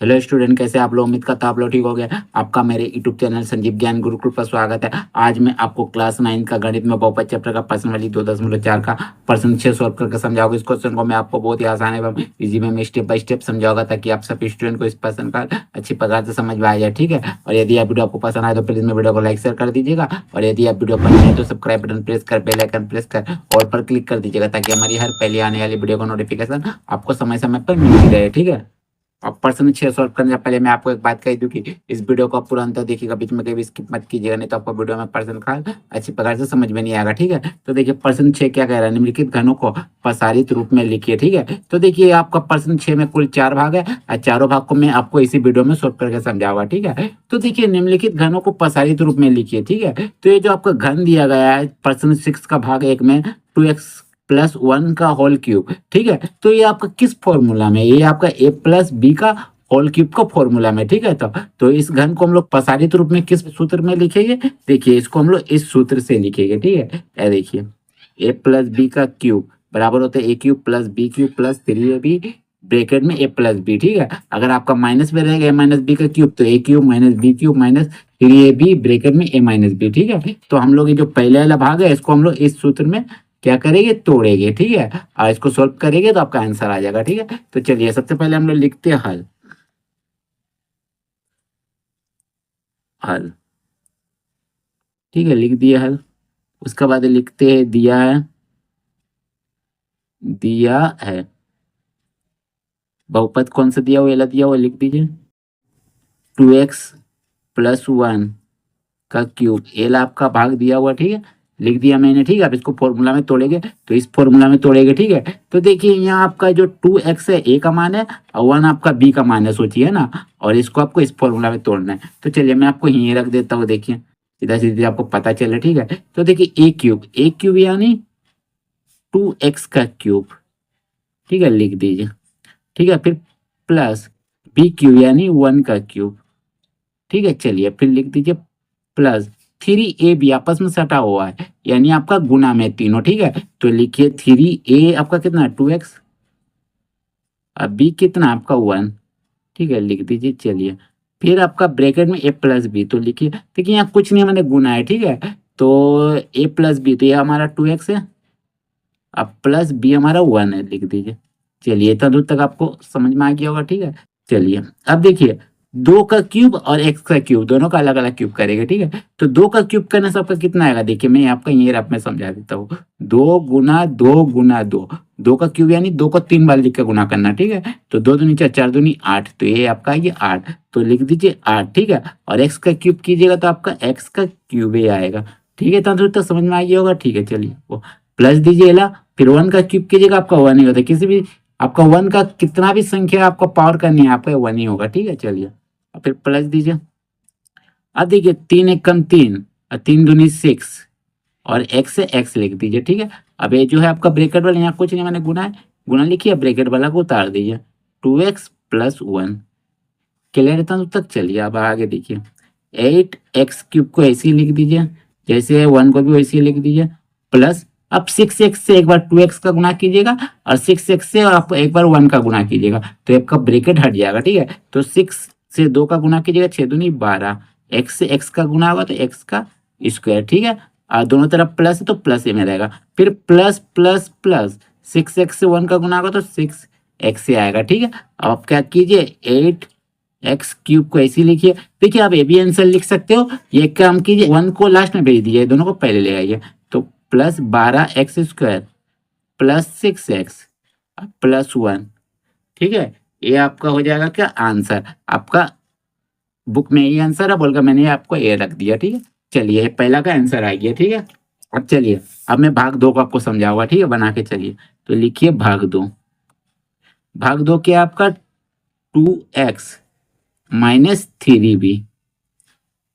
Hello student, कैसे आप लोग? उम्मीद करता आप लोग ठीक हो गए। आपका मेरे यूट्यूब चैनल संजीव ज्ञान गुरुकुल पर स्वागत है। आज मैं आपको क्लास 9 का गणित में बहुपद चैप्टर का प्रश्न वाली 2.4 का प्रश्न 6 सॉल्व करके समझाऊंगा। इस क्वेश्चन को मैं आपको बहुत ही आसान एवं इजी में स्टेप बाय स्टेप समझाऊंगा, ताकि आप सब स्टूडेंट को इस प्रश्न का अच्छी प्रकार से समझ में आ जाए। ठीक है, और यदि आप वीडियो आपको पसंद आए तो प्लीज मेरे वीडियो को लाइक शेयर कर दीजिएगा, और यदि आप वीडियो पर नए हैं तो सब्सक्राइब बटन प्रेस कर बेल आइकन प्रेस कर ऑल पर क्लिक कर दीजिएगा, ताकि हमारी हर पहले आने वाली वीडियो का नोटिफिकेशन आपको समय समय पर मिलती रहे। ठीक है, और प्रश्न 6 सॉल्व करने से पहले मैं आपको एक बात कह दूं कि इस वीडियो को आप पूरा अंत तक देखिएगा, बीच में कभी स्किप मत कीजिएगा, नहीं तो आपको वीडियो में प्रश्न का अच्छी प्रकार से समझ में नहीं आएगा। ठीक है, तो देखिए प्रश्न 6 क्या कह रहा है, निम्नलिखित घनों को प्रसारित रूप में लिखिए। ठीक है, तो देखिए आपका प्रश्न 6 में कुल 4 भाग है, और चारों भाग को मैं आपको इसी वीडियो में सॉल्व करके समझाऊंगा। ठीक है, तो देखिए निम्नलिखित घनों को प्रसारित रूप में लिखिए। ठीक है, तो ये जो आपका घन दिया गया है प्रश्न 6 का भाग 1 में 2x+1 का होल क्यूब। ठीक है, तो ये आपका किस फॉर्मूला में, ये आपका a+b का होल क्यूब का फॉर्मूला में। ठीक है, तो इस घन को हम लोग प्रसारित रूप में किस सूत्र में लिखेंगे? देखिए इसको हम लोग इस सूत्र से लिखेंगे। ठीक है, ये देखिए a+b का क्यूब बराबर होता है a³ + b³ + 3ab ब्रैकेट में a+b। ठीक है, अगर आपका माइनस में रहेगा a-b का क्यूब, तो a³ - b³ - 3ab ब्रैकेट में a-b। ठीक है, तो हम लोग ये जो पहले वाला भाग है इसको हम लोग इस सूत्र में क्या करेंगे, तोड़ेंगे। ठीक है, और इसको सॉल्व करेंगे तो आपका आंसर आ जाएगा। ठीक है, तो चलिए सबसे पहले हम लोग लिखते हैं हल। हल, ठीक है, लिख दिया हल। उसके बाद लिखते हैं दिया है। दिया है बहुपद कौन सा दिया हुआ, एला दिया हुआ, लिख दीजिए 2x+1 का क्यूब। एल आपका भाग दिया हुआ। ठीक है, लिख दिया मैंने। ठीक है, अब इसको फॉर्मूला में तोड़ेंगे, तो इस फॉर्मूला में तोड़ेंगे। ठीक है, तो देखिए यहाँ आपका जो 2x है ए का मान है, और 1 आपका बी का मान है, सोचिए ना, और इसको आपको इस फॉर्मूला में तोड़ना है। तो चलिए मैं आपको यहीं रख देता हूँ, देखिए सीधा सीधे आपको पता चले। ठीक है, तो देखिए ए क्यूब यानी 2x का क्यूब। ठीक है, लिख दीजिए। ठीक है, फिर प्लस b³ यानी 1 का क्यूब। ठीक है, चलिए फिर लिख दीजिए प्लस 3ab आपस में सटा हुआ है, यानी आपका गुना में तीनों। ठीक है, तो लिखिए 3a आपका कितना 2x, अब b कितना आपका 1। ठीक है, लिख दीजिए। चलिए फिर आपका ब्रैकेट में a+b, तो लिखिए, देखिए यहाँ कुछ नहीं, मैंने गुना है। ठीक है, तो a+b, तो ये हमारा 2x है, अब प्लस b हमारा 1 है, लिख दीजिए। चलिए इतना दूर तक आपको समझ में आ गया होगा। ठीक है, चलिए अब देखिए 2 का क्यूब और x का क्यूब दोनों का अलग अलग क्यूब करेंगे। ठीक है, तो 2 का क्यूब करने से आपका कितना आएगा, देखिए मैं आपका ये रफ में समझा देता हूँ। 2 × 2 × 2, 2 का क्यूब यानी 2 को 3 बार लिख के गुना करना। ठीक है, तो 2 दूनी 4, 4 दूनी 8, तो ये आपका ये 8, तो लिख दीजिए 8। ठीक है, और x का क्यूब कीजिएगा तो आपका x का क्यूब ही आएगा। ठीक है, इतना दूर तक समझ में आ गया होगा। ठीक है, चलिए वो प्लस दीजिए ला, फिर 1 का क्यूब कीजिएगा, आपका 1 ही होता है। किसी भी आपका 1 का कितना भी संख्या आपको पावर करनी है, आपका 1 ही होगा। ठीक है, चलिए अब फिर प्लस दीजिए। अब देखिए 3 × 1 = 3, और 3 दूनी 6, और x से x लिख दीजिए। ठीक है, अब ये जो है आपका ब्रैकेट वाला, यहाँ कुछ नहीं, मैंने गुना है, गुना लिखिए, ब्रैकेट वाला को उतार दीजिए। 2x+1 क्लियर है तब तक। चलिए अब आगे देखिए 8x³ को ऐसे ही लिख दीजिए, जैसे है 1 को भी वैसे ही लिख दीजिए, प्लस अब 6x से एक बार 2x का गुना कीजिएगा, और 6x से आप एक बार 1 का गुना कीजिएगा, तो आपका ब्रैकेट हट जाएगा। ठीक है, तो 6 से 2 का गुना कीजिएगा, 6 दूनी 12, x से x का गुना होगा तो x का स्क्वायर। ठीक है, और दोनों तरफ प्लस है तो प्लस में रहेगा, फिर प्लस प्लस प्लस 6x से 1 का गुना होगा तो 6x से आएगा। ठीक है, अब आप क्या कीजिए 8x³ को ऐसे ही लिखिए। देखिए आप ये भी आंसर लिख सकते हो, ये काम कीजिए 1 को लास्ट में भेज दीजिए, दोनों को पहले ले आइए, तो plus 12x² plus 6x plus 1। ठीक है, ये आपका हो जाएगा क्या आंसर, आपका बुक में ये आंसर है बोलकर मैंने आपको ये रख दिया। ठीक है, चलिए पहला का आंसर आ गया। ठीक है, अब चलिए अब मैं भाग 2 को आपको समझाऊंगा। ठीक है, बना के चलिए, तो लिखिए भाग 2। भाग 2 क्या आपका 2x - 3b।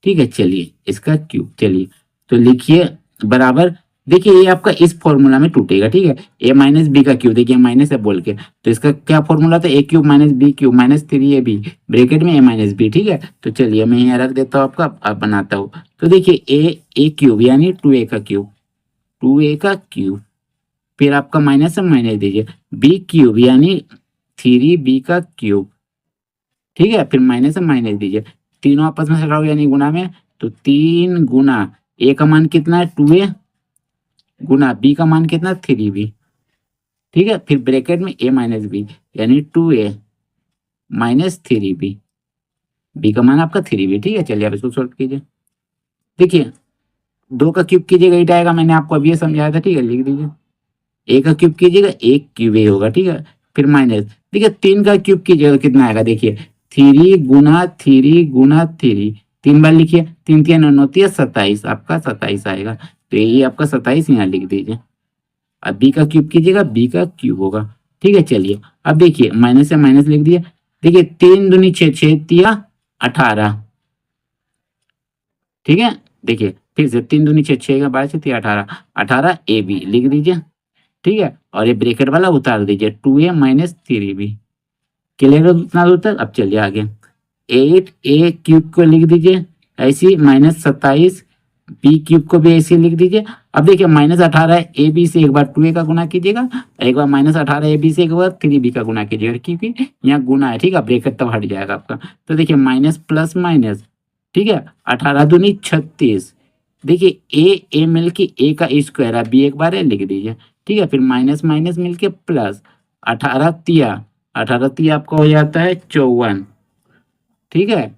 ठीक है, चलिए इसका क्यूब, चलिए तो लिखिए बराबर, देखिए ये आपका इस फॉर्मूला में टूटेगा। ठीक है, a - b का क्यूब, देखिए माइनस है बोल के, तो इसका क्या फॉर्मूला था, a³ - b³ - 3ab ब्रैकेट में a - b। ठीक है, तो चलिए मैं यहाँ रख देता हूँ, आपका अब बनाता हूँ। तो देखिए a³ यानी 2a का क्यूब, 2a का क्यूब, फिर आपका माइनस है माइनस दीजिए, b³ यानी 3b का क्यूब। ठीक है, फिर माइनस से माइनस दीजिए, तीनों आपस में सटाओ यानी गुना में, तो 3 गुना ए का मान कितना है 2a गुना बी का मान कितना 3b, ठीक है, फिर ब्रैकेट में a माइनस बी यानी 2a माइनस 3b, बी का मान आपका 3b, ठीक है। चलिए आप इसको सॉल्व कीजिए। देखिए 2 का क्यूब कीजिएगा 8 आएगा, मैंने आपको अभी ये समझाया था, ठीक है, लिख दीजिए। ए का क्यूब कीजिएगा 1 क्यूब ए होगा, ठीक है, फिर माइनस, देखिए 3 का क्यूब कीजिएगा कितना आएगा, देखिए 3 गुना 3 तीन बार लिखिए, 3 3 9 27 आपका 27 आएगा, तो ये आपका 27 यहाँ लिख दीजिए। अब बी का क्यूब कीजिएगा, बी का क्यूब होगा, ठीक है। चलिए अब देखिए माइनस से माइनस लिख दिया, देखिए 3 दूनी 6, 6 तिया 18, ठीक है। देखिए फिर से 3 दूनी 6, 6 का 12 से तिया 18, 18 ए बी लिख दीजिए, ठीक है, और ये ब्रैकेट वाला उतार दीजिए, 2a माइनस 3b, क्लियर है उतना दूर तक। अब चलिए आगे, 8a क्यूब को लिख दीजिए ऐसी, माइनस 27 बी क्यूब को भी ऐसे लिख दीजिए। अब देखिए माइनस 18 ए बी से एक बार 2a का गुना कीजिएगा, एक बार माइनस 18 ए बी से एक बार 3b का गुना कीजिएगा, क्योंकि यहाँ गुना है, ठीक है, ब्रैकेट तब हट जाएगा आपका। तो देखिए माइनस प्लस माइनस, ठीक है, 18 दूनी 36, देखिए ए मिल के ए का स्क्वायर है, बी एक बार है लिख दीजिए, ठीक है, फिर माइनस माइनस मिलके प्लस, 18 तिया आपका हो जाता है 54, ठीक है।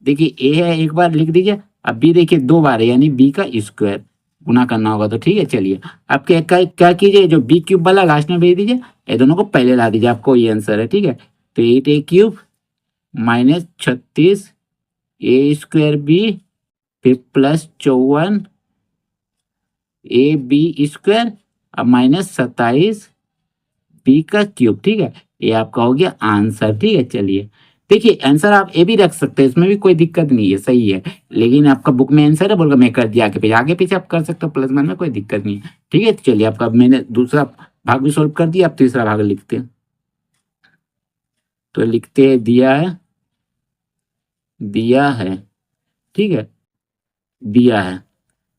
देखिए ए है एक बार लिख दीजिए, अब बी देखिए 2 बार है यानी बी का स्क्वायर गुना करना होगा, तो ठीक है। चलिए आपके क्या कीजिए, जो बी क्यूब वाला लास्ट में भेज दीजिए, ये दोनों को पहले ला दीजिए, आपको ये आंसर है, ठीक है। तो 8a क्यूब माइनस 36 ए स्क्वायर बी, फिर प्लस 54 ए बी स्क्वायर, अब माइनस 27 बी का क्यूब, ठीक है, ये आपका हो गया आंसर, ठीक है। चलिए देखिए आंसर आप ये भी रख सकते हैं, इसमें भी कोई दिक्कत नहीं है, सही है, लेकिन आपका बुक में आंसर है बोलकर मैं कर दिया आगे पीछे आप कर सकते हो, प्लस वन में कोई दिक्कत नहीं है, ठीक है। चलिए आपका मैंने दूसरा भाग भी सॉल्व कर दिया, आप तीसरा भाग लिखते हैं, तो लिखते हैं दिया है, ठीक है, दिया है,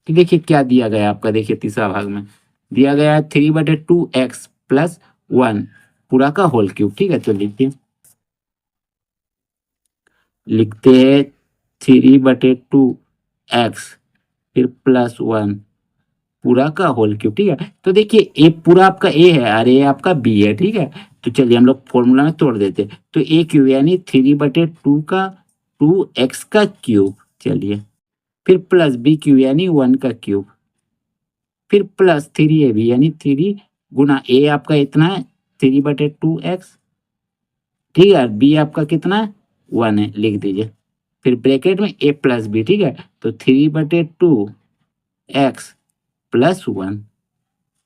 तो देखिए क्या दिया गया आपका, देखिए तीसरा भाग में दिया गया है 3/2x प्लस 1 पूरा का होल क्यूब, ठीक है। तो लिखते हैं 3/2x फिर प्लस 1 पूरा का होल क्यूब, ठीक है। तो देखिए ए पूरा आपका ए है और ए आपका बी है, ठीक है। तो चलिए हम लोग फॉर्मूला में तोड़ देते हैं, तो ए क्यूब यानी 3/2 का 2x का क्यूब, चलिए, फिर प्लस बी क्यूब यानी 1 का क्यूब, फिर प्लस 3ab यानी 3 गुना ए आपका इतना है 3/2x, ठीक है, बी आपका कितना है 1 है, लिख दीजिए, फिर ब्रैकेट में ए प्लस बी, ठीक है, तो 3/2x प्लस 1,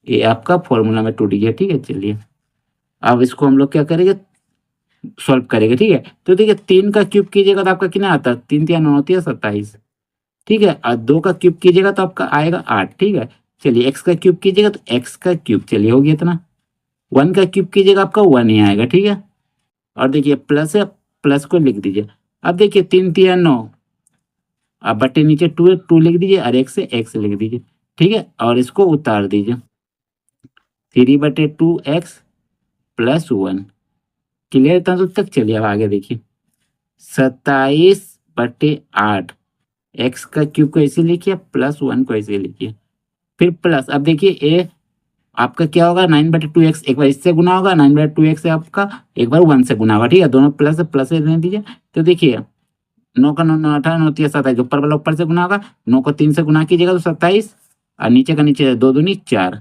ये आपका फॉर्मूला में टूट गया, ठीक है। चलिए अब इसको हम लोग क्या करेंगे, सॉल्व करेंगे, ठीक है। तो देखिए 3 का क्यूब कीजिएगा तो आपका कितना आता है, 3 3 9 27, ठीक है, और 2 का क्यूब कीजिएगा तो आपका आएगा 8, ठीक है। चलिए एक्स का क्यूब कीजिएगा तो एक्स का क्यूब, चलिए हो गया इतना, 1 का क्यूब कीजिएगा आपका 1 ही आएगा, ठीक है, और देखिए प्लस है, प्लस को लिख दीजिए। अब देखिए 3 3 9, अब बटे नीचे 2 है, 2 लिख दीजिए और एक्स लिख दीजिए, ठीक है, और इसको उतार दीजिए, 3/2x प्लस 1, क्लियर इतना दूर तक। चलिए अब आगे देखिए 27/8 एक्स का क्यूब को ऐसे लिखिए, प्लस 1 को ऐसे लिखिए, फिर प्लस, अब देखिए ए आपका क्या होगा 9/2x, एक बार इससे गुना होगा, 9/2x से आपका एक बार 1 से गुना होगा, ठीक है, दोनों प्लस प्लस रहने दीजिए। तो देखिए 9 का 9 9 18 9 3 27, ऊपर वाला ऊपर से गुना होगा, 9 को 3 से गुना कीजिएगा तो 27, और नीचे का नीचे 2 दूनी 4,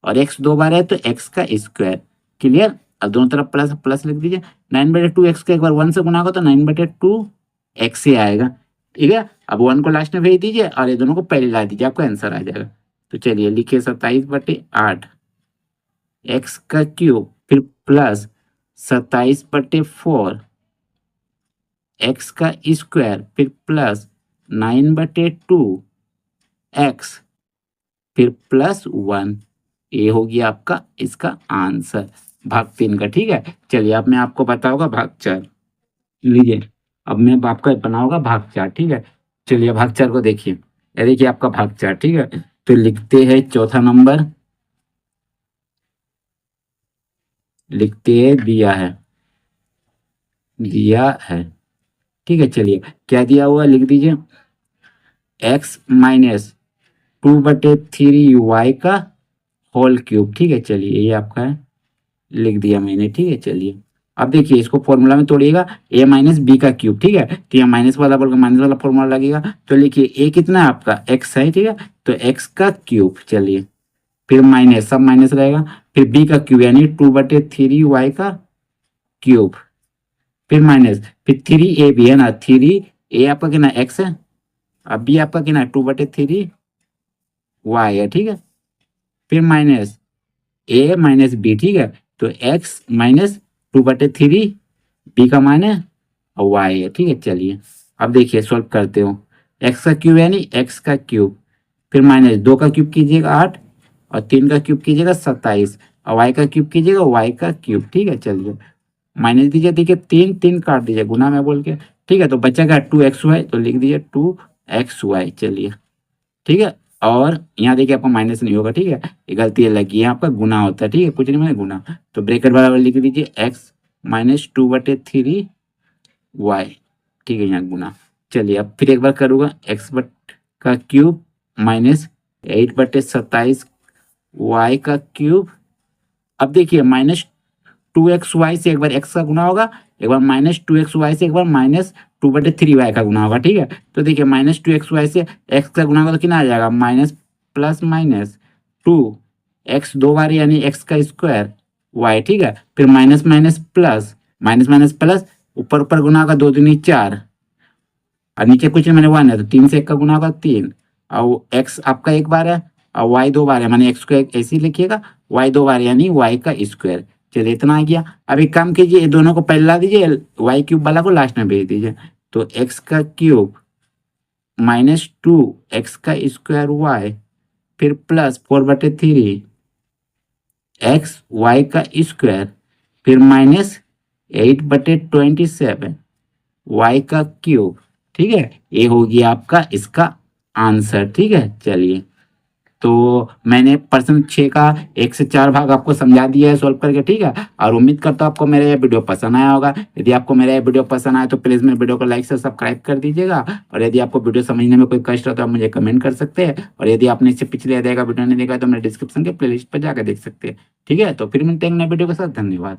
और x 2 बार है तो x का स्क्वायर, क्लियर। अब दोनों तरफ प्लस प्लस लिख दीजिए, 9/2x का एक बार 1 से गुना होगा तो 9/2x ही आएगा, ठीक है। अब 1 को लास्ट में भेज दीजिए और ये दोनों को पहले ला दीजिए, आपका आंसर आ जाएगा। तो चलिए लिखिए 27/8 एक्स का क्यूब, फिर प्लस 27/4 एक्स का स्क्वायर, फिर प्लस 9/2x फिर प्लस 1, ये हो गया आपका इसका आंसर भाग 3 का, ठीक है। चलिए अब मैं आपको बताऊंगा भाग 4, लीजिए अब मैं आपका बनाऊंगा भाग 4, ठीक है। चलिए भाग 4 को देखिए, ये देखिए आपका भाग 4, ठीक है। तो लिखते हैं चौथा नंबर, लिखते हैं दिया है। ठीक है, चलिए क्या दिया हुआ लिख दीजिए, एक्स माइनस 2/3 y का होल क्यूब। ठीक है, चलिए ये आपका है, लिख दिया मैंने। ठीक है, चलिए अब देखिए इसको फॉर्मूला में तोड़िएगा, a माइनस बी का क्यूब। ठीक है, तो यहाँ माइनस वाला बोल माइनस वाला फॉर्मूला लगेगा, तो लिखिए a कितना है आपका x है। ठीक है, तो x का क्यूब, चलिए फिर माइनस, सब माइनस रहेगा, फिर b का क्यूब यानी 2/3 y का क्यूब, फिर माइनस, फिर 3a भी है ना, 3a आपका कितना x है, अब b आपका कितना 2/3 y है। ठीक है, फिर माइनस a माइनस बी। ठीक है, तो x माइनस 2/3 बी का मान है और वाई है। ठीक है, चलिए अब देखिए सॉल्व करते हो, एक्स का क्यूब यानी एक्स का क्यूब, फिर माइनस 2 का क्यूब कीजिएगा 8 और 3 का क्यूब कीजिएगा 27 और वाई का क्यूब कीजिएगा वाई का क्यूब। ठीक है, चलिए माइनस दीजिए, देखिए 3 3 काट दीजिए गुना में बोल के। ठीक है, तो बचेगा 2xy, तो लिख दीजिए 2xy। चलिए ठीक है, और यहाँ देखिए आपका माइनस नहीं होगा। ठीक है, ये गलती लगी है, आपका गुना होता है। ठीक है, कुछ नहीं मैंने गुना, तो ब्रेकेट बराबर लिख दीजिए एक्स माइनस 2/3 y। ठीक है, यहाँ गुना। चलिए अब फिर एक बार करूँगा, एक्स बट का क्यूब माइनस 8/27 y का क्यूब। अब देखिए माइनस 2xy से एक बार x का गुना होगा, एक बार माइनस 2xy से एक बार माइनस 2/3 y का गुना होगा। ठीक है, तो देखिए माइनस 2xy से x का गुना होगा तो कितना आ जाएगा, माइनस प्लस माइनस 2x 2 बार यानी x का स्क्वायर y। ठीक है, फिर minus minus plus, minus minus plus, ऊपर ऊपर गुना होगा 2 दूनी 4 और नीचे कुछ नहीं, मैंने 1 है तो 3 से 1 का गुना होगा 3 और x आपका एक बार है और y 2 बार है, मैंने x को ऐसे ही लिखिएगा, y 2 बार यानी y का स्क्वायर। चलिए इतना आ गया। अब एक काम कीजिए, ये दोनों को पहले ला दीजिए, वाई क्यूब वाला को लास्ट में भेज दीजिए, तो एक्स का क्यूब माइनस 2x का स्क्वायर वाई, फिर प्लस 4/3 एक्स वाई का स्क्वायर, फिर माइनस 8/27 वाई का क्यूब। ठीक है, ये हो गया आपका इसका आंसर। ठीक है, चलिए तो मैंने प्रश्न 6 का 1 से 4 भाग आपको समझा दिया है सॉल्व करके। ठीक है, और उम्मीद करता हूँ आपको मेरा ये वीडियो पसंद आया होगा। यदि आपको मेरा ये वीडियो पसंद आया तो प्लीज़ मेरे वीडियो को लाइक से सब्सक्राइब कर दीजिएगा, और यदि आपको वीडियो समझने में कोई कष्ट हो तो आप मुझे कमेंट कर सकते हैं, और यदि आपने इससे पिछले देखा वीडियो नहीं देखा तो मेरे डिस्क्रिप्शन के प्लेलिस्ट पर जाकर देख सकते हैं। ठीक है, तो फिर मिलते हैं नए वीडियो के साथ, धन्यवाद।